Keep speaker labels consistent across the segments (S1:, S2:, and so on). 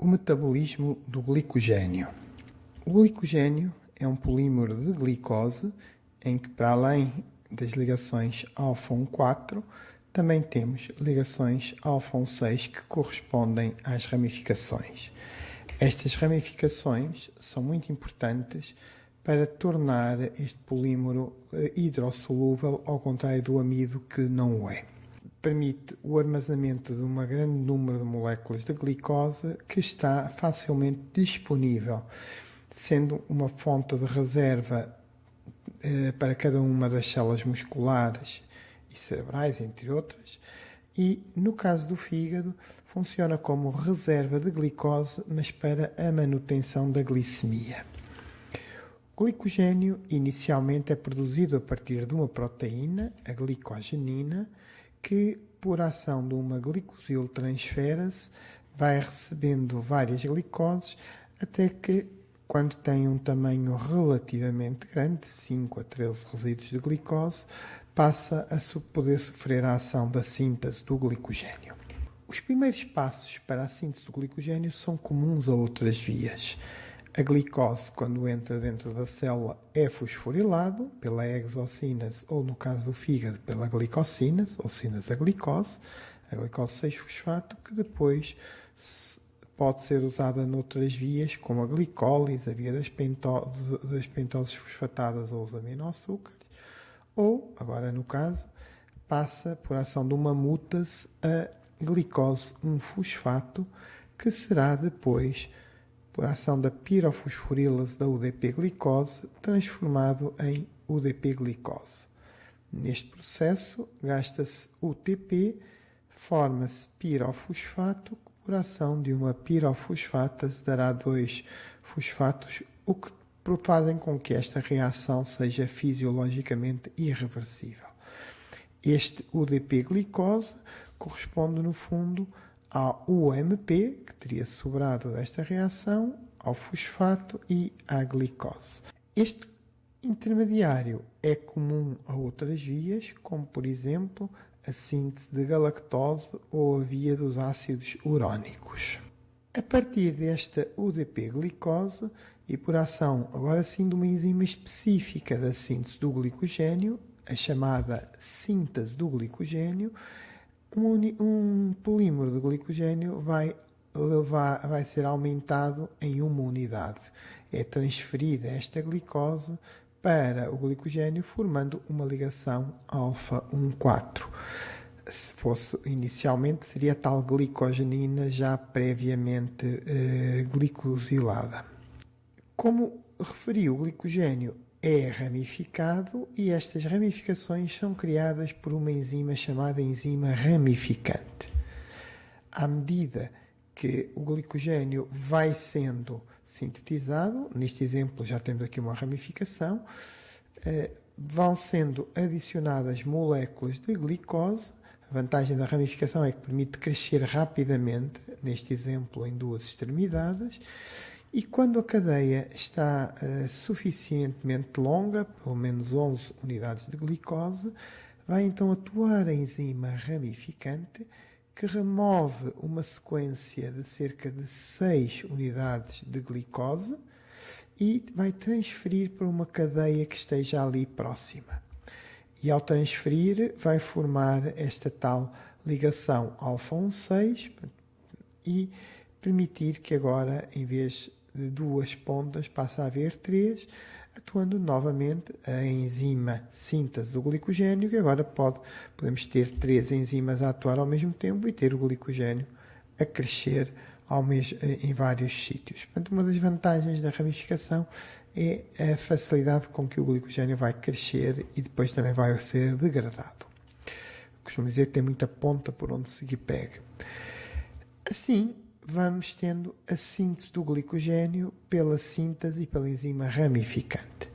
S1: O metabolismo do glicogênio. O glicogênio é um polímero de glicose em que, para além das ligações alfa-1,4, também temos ligações alfa-1,6 que correspondem às ramificações. Estas ramificações são muito importantes para tornar este polímero hidrossolúvel, ao contrário do amido, que não o é. Permite o armazenamento de um grande número de moléculas de glicose que está facilmente disponível, sendo uma fonte de reserva para cada uma das células musculares e cerebrais, entre outras, e, no caso do fígado, funciona como reserva de glicose, mas para a manutenção da glicemia. O glicogênio inicialmente é produzido a partir de uma proteína, a glicogenina, que, por ação de uma glicosiltransferase, vai recebendo várias glicoses até que, quando tem um tamanho relativamente grande, 5 a 13 resíduos de glicose, passa a poder sofrer a ação da síntese do glicogênio. Os primeiros passos para a síntese do glicogênio são comuns a outras vias. A glicose, quando entra dentro da célula, é fosforilado pela hexossínase ou, no caso do fígado, pela glicosínase, ou sínase da glicose, a glicose 6-fosfato, que depois pode ser usada noutras vias, como a glicólise, a via das pentoses fosfatadas ou os aminoácidos, ou, agora no caso, passa por ação de uma mutase a glicose 1-fosfato, que será depois, por ação da pirofosforilase da UDP-glicose, transformado em UDP-glicose. Neste processo, gasta-se UTP, forma-se pirofosfato, que por ação de uma pirofosfatase dará 2 fosfatos, o que fazem com que esta reação seja fisiologicamente irreversível. Este UDP-glicose corresponde, no fundo, ao UMP, que teria sobrado desta reação, ao fosfato e à glicose. Este intermediário é comum a outras vias, como, por exemplo, a síntese de galactose ou a via dos ácidos urónicos. A partir desta UDP-glicose, e por ação, agora sim, de uma enzima específica da síntese do glicogênio, a chamada síntese do glicogênio, um polímero de glicogênio vai ser aumentado em uma unidade. É transferida esta glicose para o glicogênio, formando uma ligação alfa-1,4. Se fosse inicialmente, seria a tal glicogenina já previamente glicosilada. Como referi, o glicogênio é ramificado e estas ramificações são criadas por uma enzima chamada enzima ramificante. À medida que o glicogênio vai sendo sintetizado, neste exemplo já temos aqui uma ramificação, vão sendo adicionadas moléculas de glicose. A vantagem da ramificação é que permite crescer rapidamente, neste exemplo em 2 extremidades, e quando a cadeia está suficientemente longa, pelo menos 11 unidades de glicose, vai então atuar a enzima ramificante, que remove uma sequência de cerca de 6 unidades de glicose e vai transferir para uma cadeia que esteja ali próxima. E ao transferir, vai formar esta tal ligação alfa-1,6 e permitir que agora, em vez de 2 pontas, passe a haver 3, atuando novamente a enzima síntese do glicogênio, que agora podemos ter 3 enzimas a atuar ao mesmo tempo e ter o glicogênio a crescer em vários sítios. Portanto, uma das vantagens da ramificação é a facilidade com que o glicogênio vai crescer e depois também vai ser degradado. Costumo dizer que tem muita ponta por onde se pega. Assim, vamos tendo a síntese do glicogênio pela síntese e pela enzima ramificante.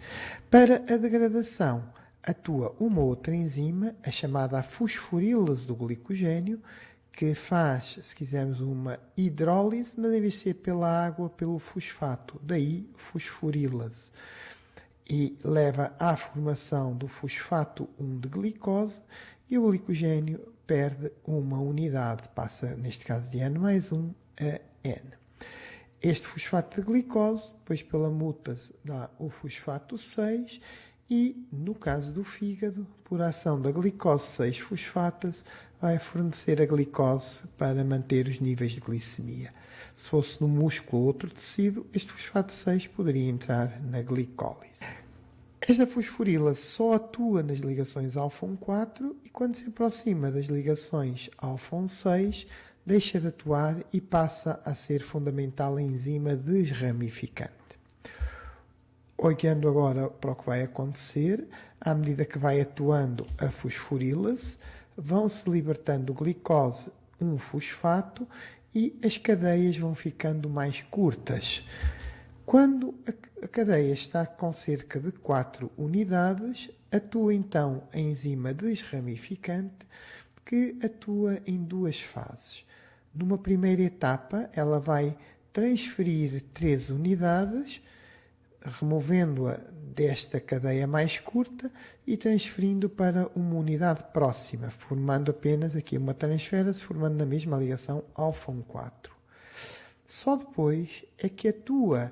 S1: Para a degradação, atua uma outra enzima, a chamada fosforilase do glicogênio, que faz, se quisermos, uma hidrólise, mas em vez de ser pela água, pelo fosfato. Daí, fosforilase. E leva à formação do fosfato 1 de glicose e o glicogênio perde uma unidade, passa, neste caso, de N mais 1 a N. Este fosfato de glicose, depois pela mutase, dá o fosfato 6 e, no caso do fígado, por ação da glicose 6-fosfatase, vai fornecer a glicose para manter os níveis de glicemia. Se fosse no músculo ou outro tecido, este fosfato 6 poderia entrar na glicólise. Esta fosforila só atua nas ligações alfa 4 e quando se aproxima das ligações alfa 6, deixa de atuar e passa a ser fundamental enzima desramificante. Olhando agora para o que vai acontecer, à medida que vai atuando a fosforílase, vão-se libertando glicose 1-fosfato e as cadeias vão ficando mais curtas. Quando a cadeia está com cerca de 4 unidades, atua então a enzima desramificante, que atua em duas fases. Numa primeira etapa, ela vai transferir 3 unidades, removendo-a desta cadeia mais curta e transferindo para uma unidade próxima, formando apenas aqui uma transferase, formando na mesma ligação alfa 4. Só depois é que atua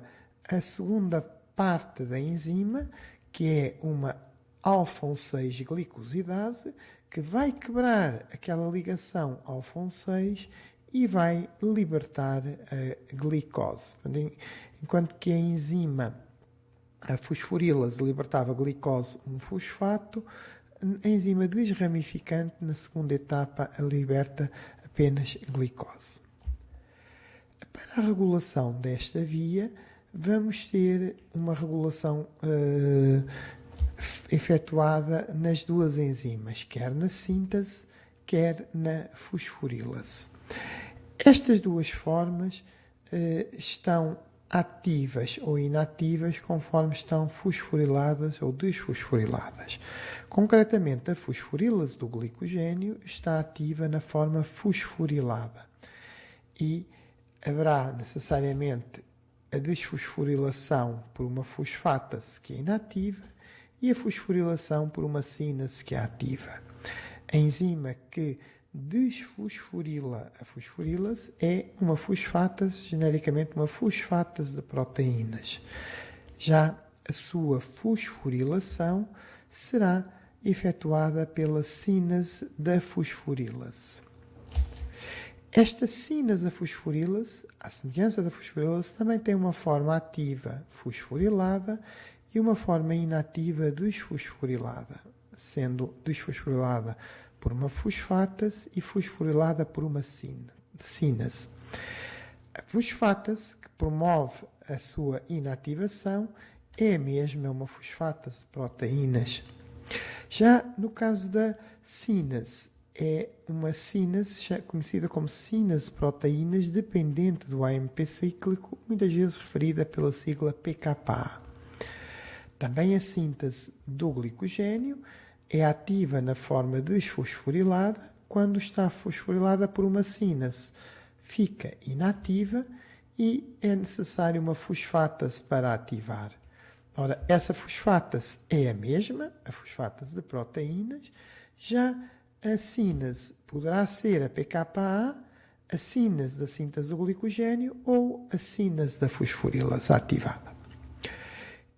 S1: a segunda parte da enzima, que é uma alfa 6 glicosidase, que vai quebrar aquela ligação alfa 6 e vai libertar a glicose. Enquanto que a enzima, a fosforílase, libertava glicose 1-fosfato, a enzima desramificante, na segunda etapa, liberta apenas glicose. Para a regulação desta via, vamos ter uma regulação efetuada nas duas enzimas, quer na síntese, quer na fosforílase. Estas duas formas estão ativas ou inativas conforme estão fosforiladas ou desfosforiladas. Concretamente, a fosforílase do glicogênio está ativa na forma fosforilada e haverá necessariamente a desfosforilação por uma fosfatase que é inativa e a fosforilação por uma sínase que é ativa. A enzima que desfosforila a fosforílase é uma fosfatase, genericamente uma fosfatase de proteínas. Já a sua fosforilação será efetuada pela sínase da fosforílase. Esta sínase da fosforílase, à semelhança da fosforílase, também tem uma forma ativa fosforilada e uma forma inativa desfosforilada, sendo desfosforilada por uma fosfatase e fosforilada por uma sínase. A fosfatase, que promove a sua inativação, é a mesma, é uma fosfatase de proteínas. Já no caso da sínase, é uma sínase conhecida como sínase de proteínas dependente do AMP cíclico, muitas vezes referida pela sigla pKa. Também a síntese do glicogênio é ativa na forma desfosforilada, quando está fosforilada por uma sínase, fica inativa e é necessário uma fosfatase para ativar. Ora, essa fosfatase é a mesma, a fosfatase de proteínas, já a sínase poderá ser a pKa, a sínase da síntese do glicogênio ou a sínase da fosforilase ativada.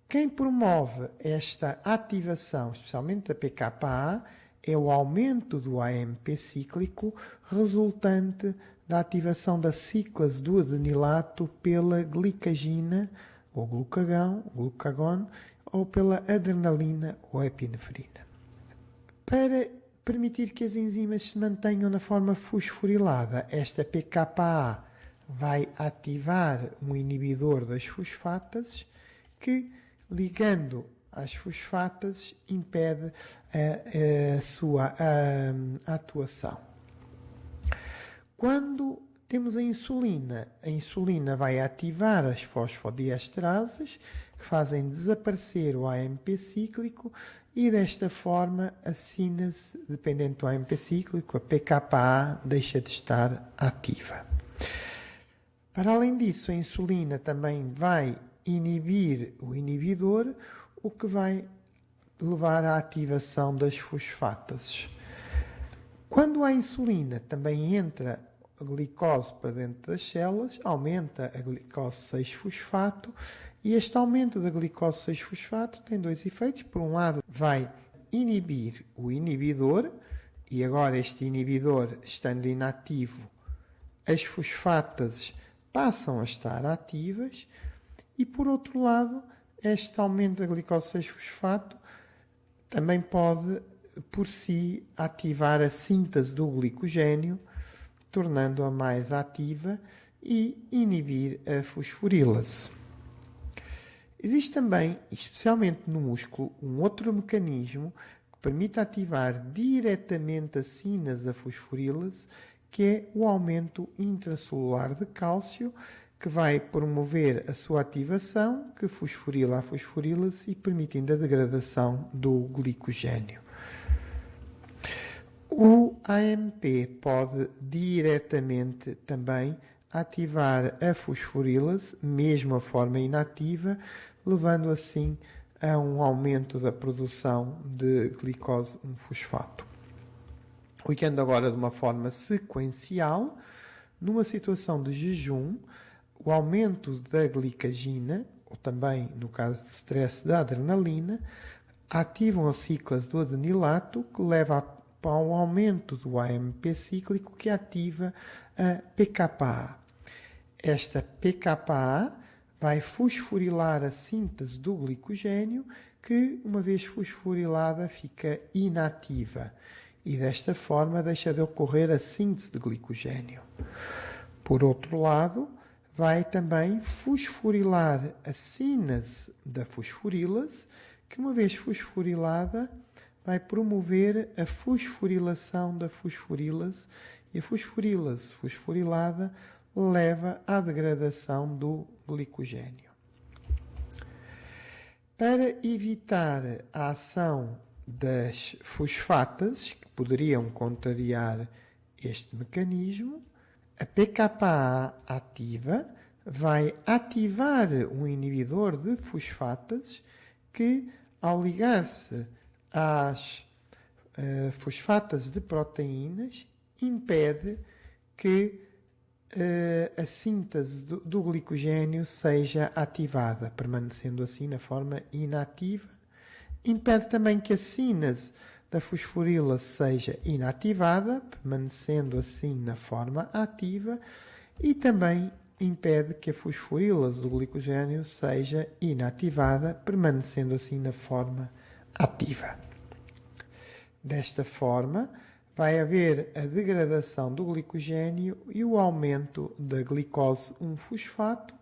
S1: Quem promove esta ativação, especialmente da pKa, é o aumento do AMP cíclico resultante da ativação da ciclase do adenilato pela glicagina ou glucagon, ou pela adrenalina ou epinefrina. Para permitir que as enzimas se mantenham na forma fosforilada, esta pKa vai ativar um inibidor das fosfatases que, ligando às fosfatases, impede a sua atuação. Quando temos a insulina vai ativar as fosfodiesterases, que fazem desaparecer o AMP cíclico e, desta forma, a sínase, dependente do AMP cíclico, a pKa, deixa de estar ativa. Para além disso, a insulina também vai inibir o inibidor, o que vai levar à ativação das fosfatases. Quando a insulina também entra a glicose para dentro das células, aumenta a glicose 6-fosfato, e este aumento da glicose 6-fosfato tem dois efeitos. Por um lado, vai inibir o inibidor, e agora este inibidor, estando inativo, as fosfatas passam a estar ativas, e por outro lado, este aumento da glicose 6-fosfato também pode, por si, ativar a síntese do glicogênio, tornando-a mais ativa e inibir a fosforílase. Existe também, especialmente no músculo, um outro mecanismo que permite ativar diretamente a sínase da fosforílase, que é o aumento intracelular de cálcio, que vai promover a sua ativação, que fosforila a fosforílase e permitindo a degradação do glicogênio. O AMP pode diretamente também ativar a fosforílase, mesmo a forma inativa, levando assim a um aumento da produção de glicose 1-fosfato. Olhando agora de uma forma sequencial, numa situação de jejum, o aumento da glicagina, ou também, no caso de stress, da adrenalina, ativam a ciclase do adenilato, que leva ao aumento do AMP cíclico, que ativa a PKA. Esta PKA vai fosforilar a síntese do glicogênio, que, uma vez fosforilada, fica inativa, e desta forma deixa de ocorrer a síntese de glicogênio. Por outro lado, vai também fosforilar a sínase da fosforílase, que, uma vez fosforilada, vai promover a fosforilação da fosforílase, e a fosforílase fosforilada leva à degradação do glicogênio. Para evitar a ação das fosfatas, que poderiam contrariar este mecanismo, a PKA ativa vai ativar um inibidor de fosfatas que, ao ligar-se às fosfatas de proteínas, impede que a síntese do glicogênio seja ativada, permanecendo assim na forma inativa. Impede também que a sínase da fosforílase seja inativada, permanecendo assim na forma ativa, e também impede que a fosforílase do glicogênio seja inativada, permanecendo assim na forma ativa. Desta forma, vai haver a degradação do glicogênio e o aumento da glicose 1-fosfato,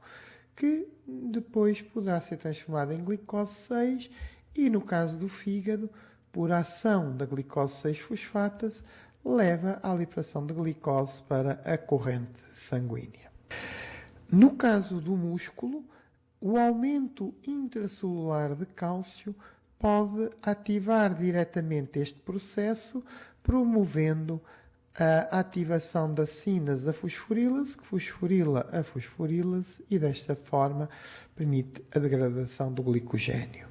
S1: que depois poderá ser transformada em glicose 6 e, no caso do fígado, por ação da glicose 6-fosfatase, leva à liberação de glicose para a corrente sanguínea. No caso do músculo, o aumento intracelular de cálcio pode ativar diretamente este processo, promovendo a ativação da sínase da fosforílase, que fosforila a fosforílase e, desta forma, permite a degradação do glicogênio.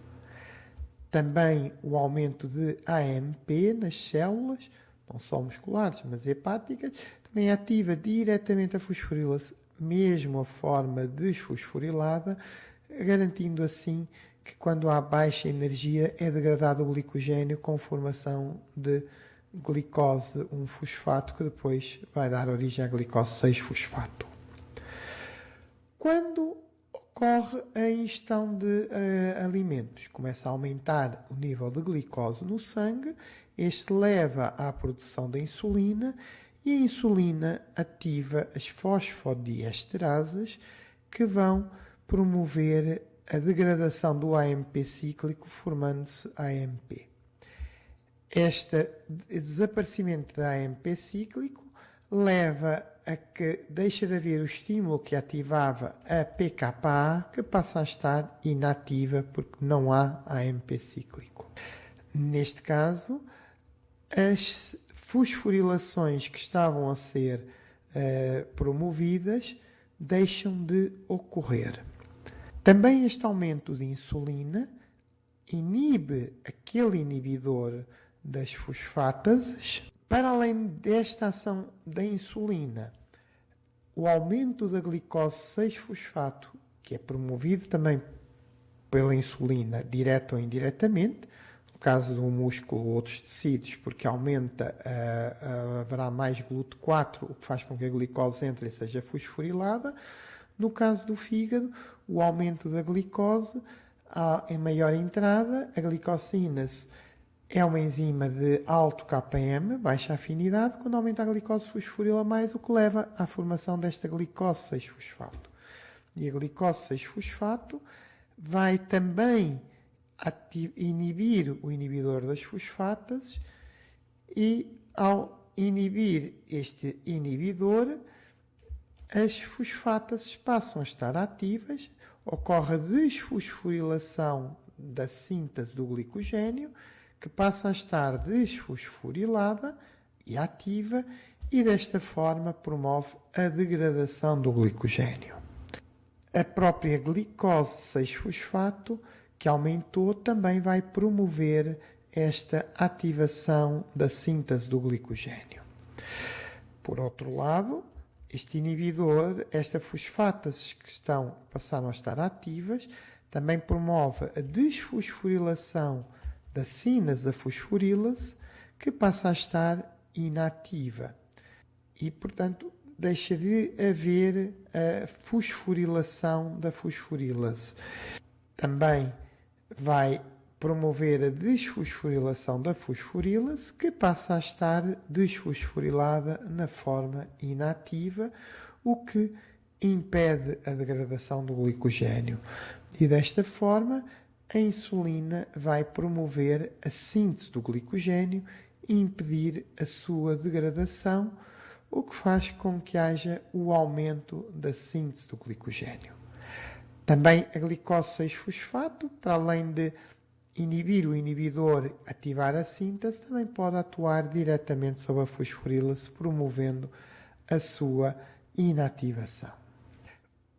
S1: Também o aumento de AMP nas células, não só musculares, mas hepáticas, também ativa diretamente a fosforílase, mesmo a forma desfosforilada, garantindo assim que, quando há baixa energia, é degradado o glicogênio com formação de glicose 1-fosfato, que depois vai dar origem à glicose 6-fosfato. Quando ocorre a ingestão de alimentos, começa a aumentar o nível de glicose no sangue, este leva à produção da insulina, e a insulina ativa as fosfodiesterases, que vão promover a degradação do AMP cíclico, formando-se AMP. Este desaparecimento da AMP cíclico leva a que deixa de haver o estímulo que ativava a PKA, que passa a estar inativa porque não há AMP cíclico. Neste caso, as fosforilações que estavam a ser promovidas deixam de ocorrer. Também este aumento de insulina inibe aquele inibidor das fosfatases. Para além desta ação da insulina, o aumento da glicose 6-fosfato, que é promovido também pela insulina, direta ou indiretamente, no caso do músculo ou outros tecidos, porque aumenta, haverá mais GLUT4, o que faz com que a glicose entre e seja fosforilada. No caso do fígado, o aumento da glicose em maior entrada, a glicosínase é uma enzima de alto Km, baixa afinidade, quando aumenta a glicose fosforila mais, o que leva à formação desta glicose 6-fosfato. E a glicose 6-fosfato vai também inibir o inibidor das fosfatas e, ao inibir este inibidor, as fosfatas passam a estar ativas, ocorre a desfosforilação da síntese do glicogênio, que passa a estar desfosforilada e ativa e desta forma promove a degradação do glicogênio. A própria glicose 6-fosfato, que aumentou, também vai promover esta ativação da síntese do glicogênio. Por outro lado, este inibidor, estas fosfatas que passaram a estar ativas, também promove a desfosforilação da sínase da fosforilase, que passa a estar inativa. E, portanto, deixa de haver a fosforilação da fosforilase. Também vai promover a desfosforilação da fosforilase, que passa a estar desfosforilada na forma inativa, o que impede a degradação do glicogênio. E desta forma, a insulina vai promover a síntese do glicogênio e impedir a sua degradação, o que faz com que haja o aumento da síntese do glicogênio. Também a glicose 6-fosfato, para além de inibir o inibidor, ativar a síntese, também pode atuar diretamente sobre a fosforilase, promovendo a sua inativação.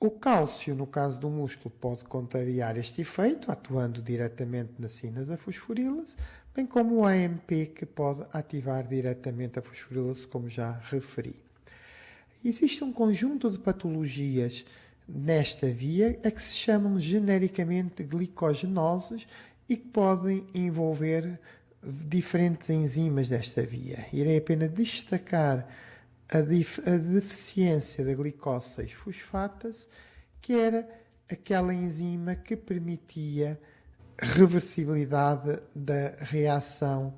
S1: O cálcio, no caso do músculo, pode contrariar este efeito, atuando diretamente na sínase da fosforilase, bem como o AMP, que pode ativar diretamente a fosforilase, como já referi. Existe um conjunto de patologias nesta via, a que se chamam genericamente glicogenoses e que podem envolver diferentes enzimas desta via. Irei apenas destacar a deficiência da glicose 6-fosfatase, que era aquela enzima que permitia reversibilidade da reação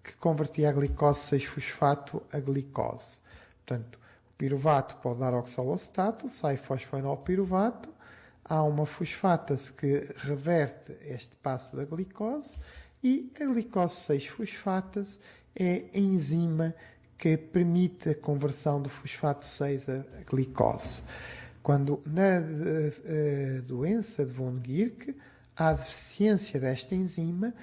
S1: que convertia a glicose 6-fosfato a glicose. Portanto, o piruvato pode dar oxalocetato, sai fosfenolpiruvato, há uma fosfatase que reverte este passo da glicose e a glicose 6-fosfatase é a enzima que permite a conversão do fosfato 6 a glicose. Quando na doença de von Gierke há deficiência desta enzima,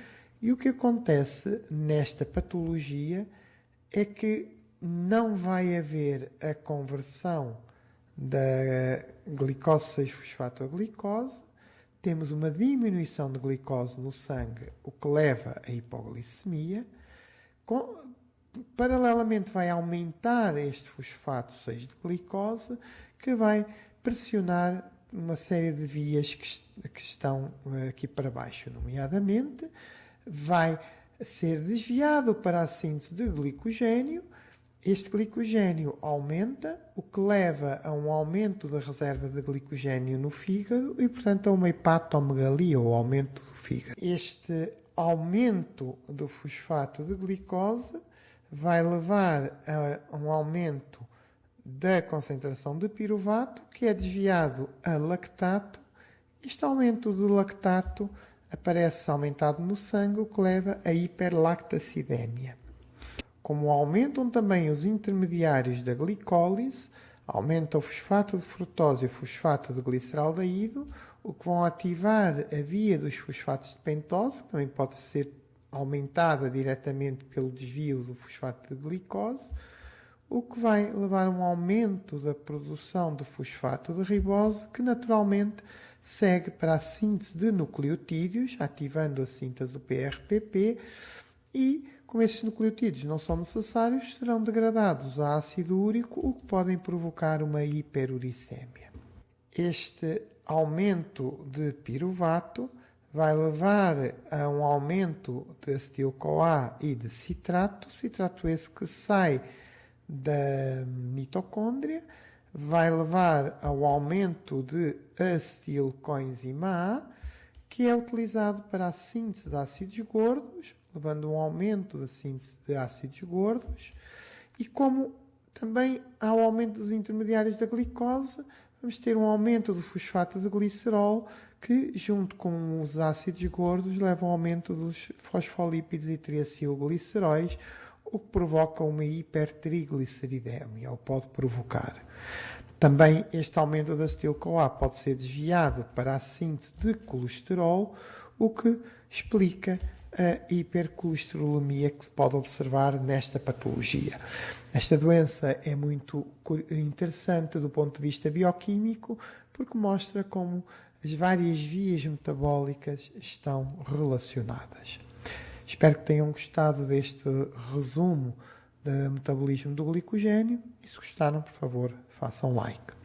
S1: e o que acontece nesta patologia é que não vai haver a conversão da glicose 6-fosfato a glicose, temos uma diminuição de glicose no sangue, o que leva à hipoglicemia. Paralelamente vai aumentar este fosfato 6 de glicose, que vai pressionar uma série de vias que estão aqui para baixo, nomeadamente vai ser desviado para a síntese de glicogênio. Este glicogênio aumenta, o que leva a um aumento da reserva de glicogênio no fígado e, portanto, a uma hepatomegalia, ou aumento do fígado. Este aumento do fosfato de glicose vai levar a um aumento da concentração de piruvato, que é desviado a lactato. Este aumento do lactato aparece aumentado no sangue, o que leva a hiperlactacidemia. Como aumentam também os intermediários da glicólise, aumenta o fosfato de frutose e o fosfato de gliceraldeído, o que vão ativar a via dos fosfatos de pentose, que também pode ser aumentada diretamente pelo desvio do fosfato de glicose, o que vai levar a um aumento da produção de fosfato de ribose, que naturalmente segue para a síntese de nucleotídeos, ativando a síntese do PRPP, e Como esses nucleotídeos não são necessários, serão degradados a ácido úrico, o que podem provocar uma hiperuricemia. Este aumento de piruvato vai levar a um aumento de acetil-CoA e de citrato esse que sai da mitocôndria, vai levar ao aumento de acetilcoenzima A, que é utilizado para a síntese de ácidos gordos, levando a um aumento da síntese de ácidos gordos, e como também há o aumento dos intermediários da glicose, vamos ter um aumento do fosfato de glicerol, que, junto com os ácidos gordos, leva ao aumento dos fosfolípidos e triacilgliceróis, o que provoca uma hipertrigliceridemia, ou pode provocar. Também este aumento da acetil-CoA pode ser desviado para a síntese de colesterol, o que explica a hipercolesterolemia que se pode observar nesta patologia. Esta doença é muito interessante do ponto de vista bioquímico, porque mostra como as várias vias metabólicas estão relacionadas. Espero que tenham gostado deste resumo do metabolismo do glicogênio e, se gostaram, por favor, façam like.